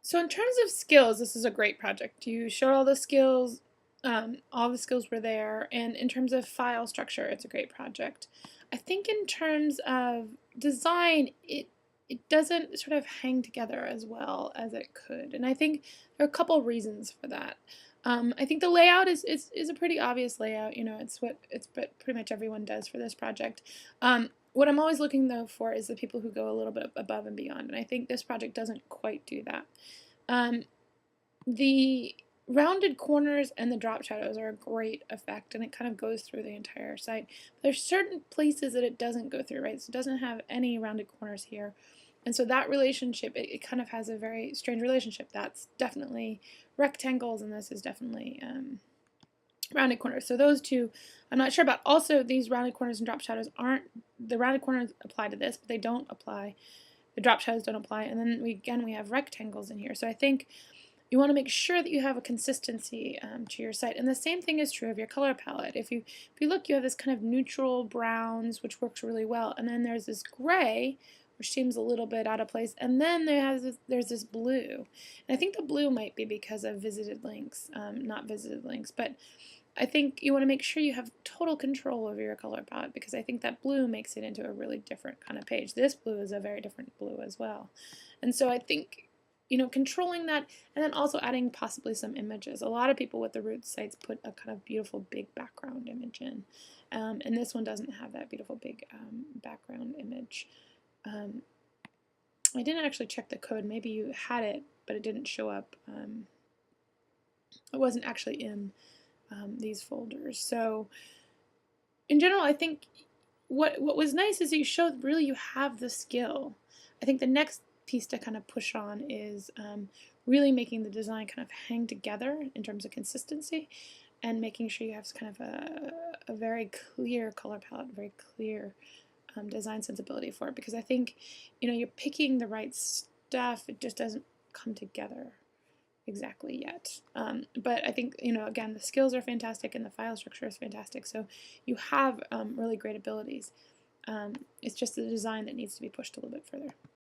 So in terms of skills, this is a great project. You showed all the skills were there, and in terms of file structure, it's a great project. I think in terms of design, it doesn't sort of hang together as well as it could, and I think there are a couple reasons for that. I think the layout is a pretty obvious layout. You know, it's what pretty much everyone does for this project. What I'm always looking though for is the people who go a little bit above and beyond, and I think this project doesn't quite do that. Um, the rounded corners and the drop shadows are a great effect, and it kind of goes through the entire site. But there's certain places that it doesn't go through, right? So it doesn't have any rounded corners here. And so that relationship, it kind of has a very strange relationship. That's definitely rectangles, and this is definitely rounded corners. So those two, I'm not sure about. Also, these rounded corners and drop shadows aren't, the rounded corners apply to this, but they don't apply, the drop shadows don't apply. And then we have rectangles in here. So I think you want to make sure that you have a consistency to your site. And the same thing is true of your color palette. If you look, you have this kind of neutral browns, which works really well. And then there's this gray, which seems a little bit out of place. And then there's this blue. And I think the blue might be because of visited links, not visited links. But I think you want to make sure you have total control over your color palette, because I think that blue makes it into a really different kind of page. This blue is a very different blue as well. And so I think, you know, controlling that, and then also adding possibly some images. A lot of people with the roots sites put a kind of beautiful big background image in, and this one doesn't have that beautiful big background image. I didn't actually check the code. Maybe you had it, but it didn't show up. It wasn't actually in these folders. So in general, I think what was nice is that you showed really you have the skill. I think the next piece to kind of push on is really making the design kind of hang together in terms of consistency, and making sure you have kind of a very clear color palette, very clear design sensibility for it, because I think, you know, you're picking the right stuff, it just doesn't come together exactly yet. But I think, you know, again, the skills are fantastic and the file structure is fantastic, so you have really great abilities. It's just the design that needs to be pushed a little bit further.